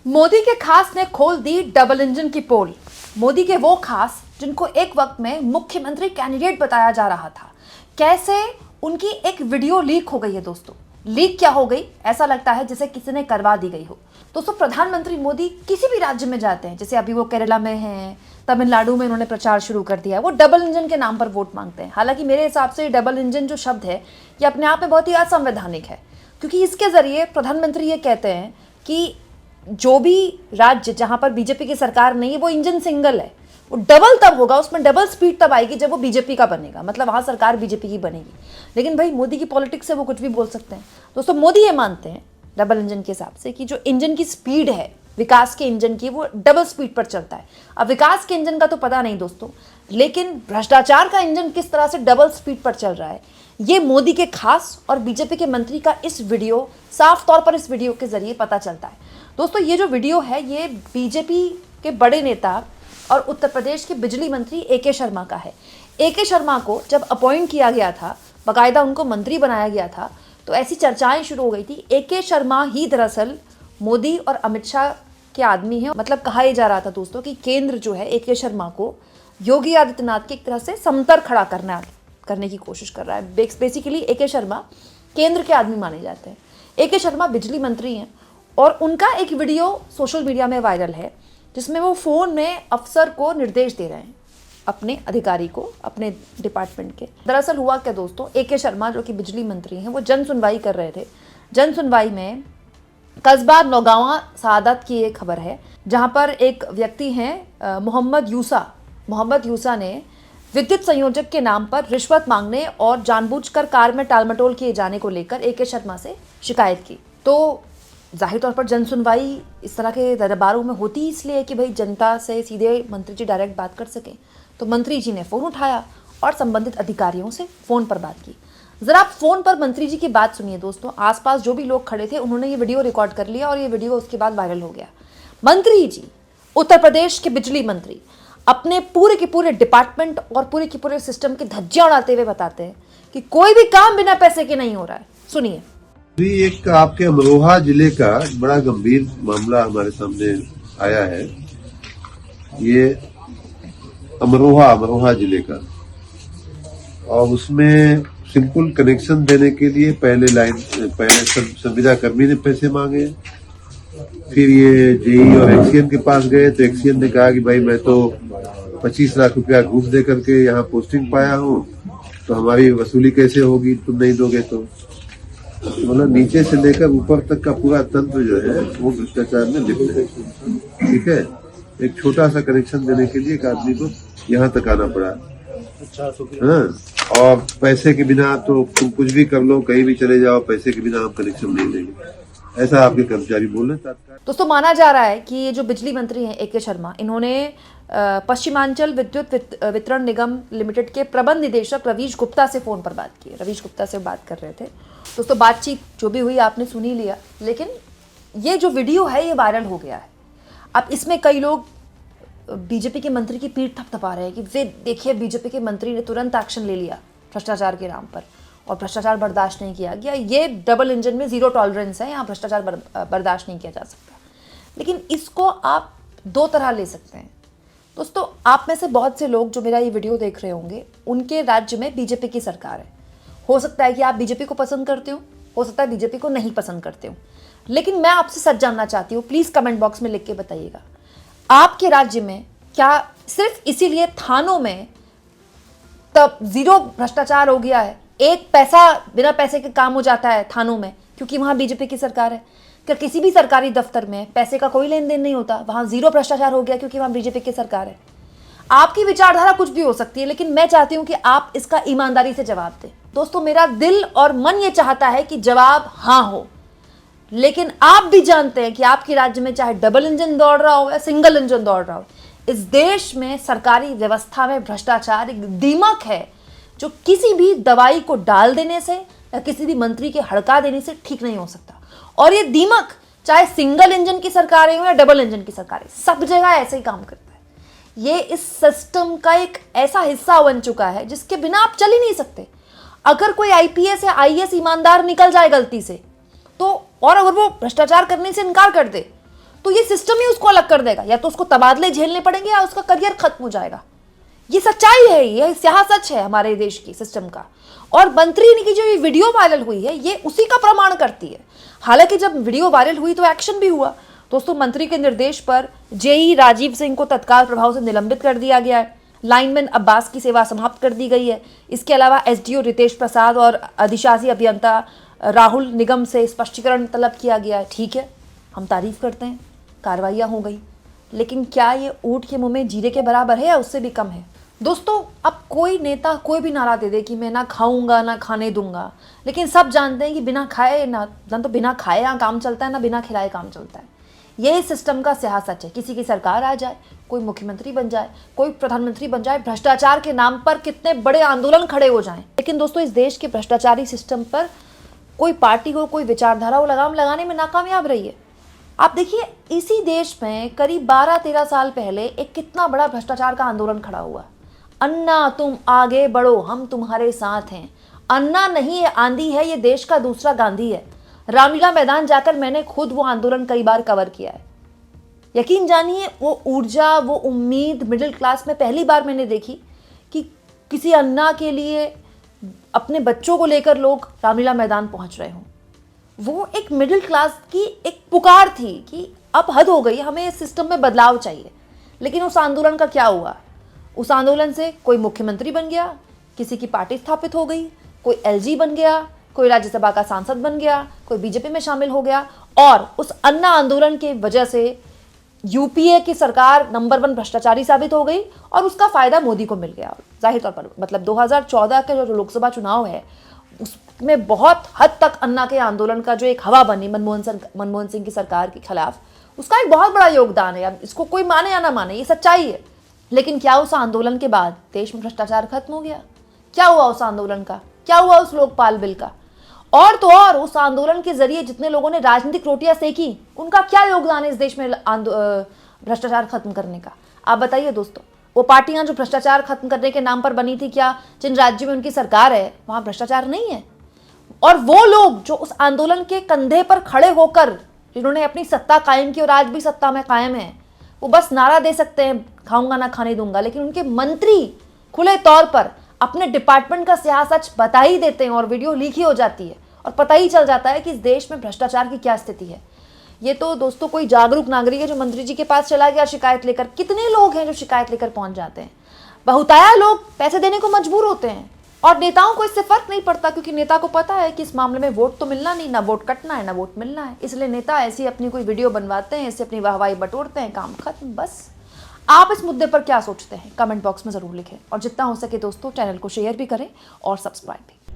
मोदी के खास ने खोल दी डबल इंजन की पोल। मोदी के वो खास जिनको एक वक्त में मुख्यमंत्री कैंडिडेट बताया जा रहा था, कैसे उनकी एक वीडियो लीक हो गई है। दोस्तों, लीक क्या हो गई, ऐसा लगता है जैसे किसी ने करवा दी गई हो। दोस्तों, प्रधानमंत्री मोदी किसी भी राज्य में जाते हैं, जैसे अभी वो केरला में हैं, तमिलनाडु में उन्होंने प्रचार शुरू कर दिया है, वो डबल इंजन के नाम पर वोट मांगते हैं। हालांकि मेरे हिसाब से डबल इंजन जो शब्द है, ये अपने आप में बहुत ही असंवैधानिक है, क्योंकि इसके जरिए प्रधानमंत्री ये कहते हैं कि जो भी राज्य जहां पर बीजेपी की सरकार नहीं है, वो इंजन सिंगल है, वो डबल तब होगा, उसमें डबल स्पीड तब आएगी जब वो बीजेपी का बनेगा, मतलब वहां सरकार बीजेपी की बनेगी। लेकिन भाई, मोदी की पॉलिटिक्स से वो कुछ भी बोल सकते हैं। दोस्तों, मोदी ये मानते हैं डबल इंजन के हिसाब से कि जो इंजन की स्पीड है विकास के इंजन की, वो डबल स्पीड पर चलता है। अब विकास के इंजन का तो पता नहीं दोस्तों, लेकिन भ्रष्टाचार का इंजन किस तरह से डबल स्पीड पर चल रहा है, ये मोदी के खास और बीजेपी के मंत्री का इस वीडियो, साफ तौर पर इस वीडियो के जरिए पता चलता है। दोस्तों, ये जो वीडियो है, ये बीजेपी के बड़े नेता और उत्तर प्रदेश के बिजली मंत्री ए.के. शर्मा का है। ए.के. शर्मा को जब अपॉइंट किया गया था, बाकायदा उनको मंत्री बनाया गया था, तो ऐसी चर्चाएं शुरू हो गई थी। ए.के. शर्मा ही दरअसल मोदी और अमित शाह के आदमी हैं। मतलब कहा यह जा रहा था दोस्तों कि केंद्र जो है ए.के. शर्मा को योगी आदित्यनाथ की एक तरह से समतर खड़ा करने की कोशिश कर रहा है। Basically A K. शर्मा केंद्र के आदमी माने जाते हैं। ए.के. शर्मा बिजली मंत्री हैं और उनका एक वीडियो सोशल मीडिया में वायरल है, जिसमें वो फ़ोन में अफसर को निर्देश दे रहे हैं, अपने अधिकारी को, अपने डिपार्टमेंट के। दरअसल हुआ क्या दोस्तों, ए.के. शर्मा जो कि बिजली मंत्री हैं, वो जन सुनवाई कर रहे थे। जन सुनवाई में कस्बा नौगावा सादत की एक खबर है, जहां पर एक व्यक्ति हैं मोहम्मद यूसा ने विद्युत संयोजक के नाम पर रिश्वत मांगने और जानबूझकर कार में टालमटोल किए जाने को लेकर ए.के. शर्मा से शिकायत की। तो जाहिर तौर पर जन सुनवाई इस तरह के दरबारों में होती इसलिए कि भाई जनता से सीधे मंत्री जी डायरेक्ट बात कर सकें। तो मंत्री जी ने फ़ोन उठाया और संबंधित अधिकारियों से फ़ोन पर बात की। ज़रा आप फ़ोन पर मंत्री जी की बात सुनिए दोस्तों। आसपास जो भी लोग खड़े थे, उन्होंने ये वीडियो रिकॉर्ड कर लिया और ये वीडियो उसके बाद वायरल हो गया। मंत्री जी, उत्तर प्रदेश के बिजली मंत्री, अपने पूरे के पूरे डिपार्टमेंट और पूरे के पूरे सिस्टम की धज्जियां उड़ाते हुए बताते हैं कि कोई भी काम बिना पैसे के नहीं हो रहा है। सुनिए। एक आपके अमरोहा जिले का बड़ा गंभीर मामला हमारे सामने आया है। ये अमरोहा जिले का, और उसमें सिंपल कनेक्शन देने के लिए पहले संविदा कर्मी ने पैसे मांगे। फिर ये जेई और एक्सीएन के पास गए तो एक्सीएन ने कहा कि भाई मैं तो 25 लाख रुपया घूस दे करके यहाँ पोस्टिंग पाया हूँ, तो हमारी वसूली कैसे होगी, तुम नहीं दोगे तो। मतलब नीचे से लेकर ऊपर तक का पूरा तंत्र जो है वो भ्रष्टाचार में लिप्त है। ठीक है, एक छोटा सा कनेक्शन देने के लिए एक आदमी को यहाँ तक आना पड़ा। हाँ, और पैसे के बिना तो तुम कुछ भी कर लो, कहीं भी चले जाओ, पैसे के बिना हम कनेक्शन नहीं देंगे, ऐसा आपके कर्मचारी बोल रहे हैं। दोस्तों, माना जा रहा है कि ये जो बिजली मंत्री हैं ए.के. शर्मा, इन्होंने पश्चिमांचल विद्युत वितरण निगम लिमिटेड के प्रबंध निदेशक रवीश गुप्ता से फ़ोन पर बात की। रवीश गुप्ता से बात कर रहे थे। दोस्तों, बातचीत जो भी हुई आपने सुन ही लिया, लेकिन ये जो वीडियो है ये वायरल हो गया है। अब इसमें कई लोग बीजेपी के मंत्री की पीठ थपथपा रहे हैं कि वे देखिए, बीजेपी के मंत्री ने तुरंत एक्शन ले लिया भ्रष्टाचार के नाम पर और भ्रष्टाचार बर्दाश्त नहीं किया गया। ये डबल इंजन में ज़ीरो टॉलरेंस है, यहाँ भ्रष्टाचार बर्दाश्त नहीं किया जा सकता। लेकिन इसको आप दो तरह ले सकते हैं। दोस्तों, आप में से बहुत से लोग जो मेरा ये वीडियो देख रहे होंगे, उनके राज्य में बीजेपी की सरकार है। हो सकता है कि आप बीजेपी को पसंद करते हो सकता है बीजेपी को नहीं पसंद करते हो, लेकिन मैं आपसे सच जानना चाहती हूँ। प्लीज़ कमेंट बॉक्स में लिख के बताइएगा, आपके राज्य में क्या सिर्फ इसीलिए थानों में तब ज़ीरो भ्रष्टाचार हो गया है, एक पैसा बिना पैसे के काम हो जाता है थानों में क्योंकि वहाँ बीजेपी की सरकार है? क्या किसी भी सरकारी दफ्तर में पैसे का कोई लेन देन नहीं होता, वहाँ ज़ीरो भ्रष्टाचार हो गया क्योंकि वहाँ बीजेपी की सरकार है? आपकी विचारधारा कुछ भी हो सकती है, लेकिन मैं चाहती हूं कि आप इसका ईमानदारी से जवाब दें। दोस्तों, मेरा दिल और मन ये चाहता है कि जवाब हाँ हो, लेकिन आप भी जानते हैं कि आपके राज्य में चाहे डबल इंजन दौड़ रहा हो या सिंगल इंजन दौड़ रहा हो, इस देश में सरकारी व्यवस्था में भ्रष्टाचार एक दीमक है जो किसी भी दवाई को डाल देने से या किसी भी मंत्री के हड़का देने से ठीक नहीं हो सकता। और ये दीमक चाहे सिंगल इंजन की सरकारें हो या डबल इंजन की सरकारें, सब जगह ऐसे ही काम करता है। ये इस सिस्टम का एक ऐसा हिस्सा बन चुका है जिसके बिना आप चल ही नहीं सकते। अगर कोई आईपीएस या आईएएस ईमानदार निकल जाए गलती से तो, और अगर वो भ्रष्टाचार करने से इनकार कर दे, तो ये सिस्टम ही उसको अलग कर देगा, या तो उसको तबादले झेलने पड़ेंगे या उसका करियर खत्म हो जाएगा। ये सच्चाई है, ये स्याह सच है हमारे देश की सिस्टम का। और मंत्री की जो ये वीडियो वायरल हुई है ये उसी का प्रमाण करती है। हालांकि जब वीडियो वायरल हुई तो एक्शन भी हुआ दोस्तों। मंत्री के निर्देश पर जेई राजीव सिंह को तत्काल प्रभाव से निलंबित कर दिया गया है। लाइनमैन अब्बास की सेवा समाप्त कर दी गई है। इसके अलावा एसडीओ रितेश प्रसाद और अधिशासी अभियंता राहुल निगम से स्पष्टीकरण तलब किया गया है। ठीक है, हम तारीफ करते हैं, कार्रवाइयाँ हो गई, लेकिन क्या ये ऊँट के मुंह में जीरे के बराबर है या उससे भी कम है? दोस्तों, अब कोई नेता कोई भी नारा दे दे कि मैं ना खाऊंगा ना खाने दूंगा, लेकिन सब जानते हैं कि बिना खाए ना तो बिना खाए यहाँ काम चलता है, ना बिना खिलाए काम चलता है। यही सिस्टम का स्याह सच है। किसी की सरकार आ जाए, कोई मुख्यमंत्री बन जाए, कोई प्रधानमंत्री बन जाए, भ्रष्टाचार के नाम पर कितने बड़े आंदोलन खड़े हो जाएं, लेकिन दोस्तों इस देश के भ्रष्टाचारी सिस्टम पर कोई पार्टी हो, कोई विचारधारा हो लगाम लगाने में नाकामयाब रही है। आप देखिए, इसी देश में करीब 12-13 साल पहले एक कितना बड़ा भ्रष्टाचार का आंदोलन खड़ा हुआ। अन्ना तुम आगे बढ़ो, हम तुम्हारे साथ हैं। अन्ना नहीं है, आंधी है, ये देश का दूसरा गांधी है। रामलीला मैदान जाकर मैंने खुद वो आंदोलन कई बार कवर किया है। यकीन जानिए, वो ऊर्जा, वो उम्मीद मिडिल क्लास में पहली बार मैंने देखी कि किसी अन्ना के लिए अपने बच्चों को लेकर लोग रामलीला मैदान पहुंच रहे हों। वो एक मिडिल क्लास की एक पुकार थी कि अब हद हो गई, हमें इस सिस्टम में बदलाव चाहिए। लेकिन उस आंदोलन का क्या हुआ? उस आंदोलन से कोई मुख्यमंत्री बन गया, किसी की पार्टी स्थापित हो गई, कोई एलजी बन गया, कोई राज्यसभा का सांसद बन गया, कोई बीजेपी में शामिल हो गया, और उस अन्ना आंदोलन की वजह से यूपीए की सरकार नंबर 1 भ्रष्टाचारी साबित हो गई और उसका फायदा मोदी को मिल गया। जाहिर तौर पर मतलब 2014 के जो लोकसभा चुनाव है उसमें बहुत हद तक अन्ना के आंदोलन का जो एक हवा बनी मनमोहन सिंह की सरकार के खिलाफ, उसका एक बहुत बड़ा योगदान है। अब इसको कोई माने या ना माने, ये सच्चाई है। लेकिन क्या उस आंदोलन के बाद देश में भ्रष्टाचार खत्म हो गया? क्या हुआ उस आंदोलन का? क्या हुआ उस लोकपाल बिल का? और तो और उस आंदोलन के जरिए जितने लोगों ने राजनीतिक रोटियां सेकी, उनका क्या योगदान है इस देश में भ्रष्टाचार खत्म करने का? आप बताइए दोस्तों। वो पार्टियां जो भ्रष्टाचार खत्म करने के नाम पर बनी थी, क्या जिन राज्यों में उनकी सरकार है वहां भ्रष्टाचार नहीं है? और वो लोग जो उस आंदोलन के कंधे पर खड़े होकर जिन्होंने अपनी सत्ता कायम की और आज भी सत्ता में कायम है, वो बस नारा दे सकते हैं खाऊंगा ना खाने दूंगा, लेकिन उनके मंत्री खुले तौर पर अपने डिपार्टमेंट का स्याह सच बता ही देते हैं और वीडियो लीक ही हो जाती है और पता ही चल जाता है कि इस देश में भ्रष्टाचार की क्या स्थिति है। ये तो दोस्तों कोई जागरूक नागरिक है जो मंत्री जी के पास चला गया शिकायत लेकर। कितने लोग हैं जो शिकायत लेकर पहुंच जाते हैं? बहुताया लोग पैसे देने को मजबूर होते हैं और नेताओं को इससे फर्क नहीं पड़ता, क्योंकि नेता को पता है कि इस मामले में वोट तो मिलना नहीं, ना वोट कटना है ना वोट मिलना है। इसलिए नेता ऐसी अपनी कोई वीडियो बनवाते हैं, इससे अपनी वाहवाही बटोरते हैं, काम खत्म। बस आप इस मुद्दे पर क्या सोचते हैं कमेंट बॉक्स में ज़रूर लिखें, और जितना हो सके दोस्तों चैनल को शेयर भी करें और सब्सक्राइब भी।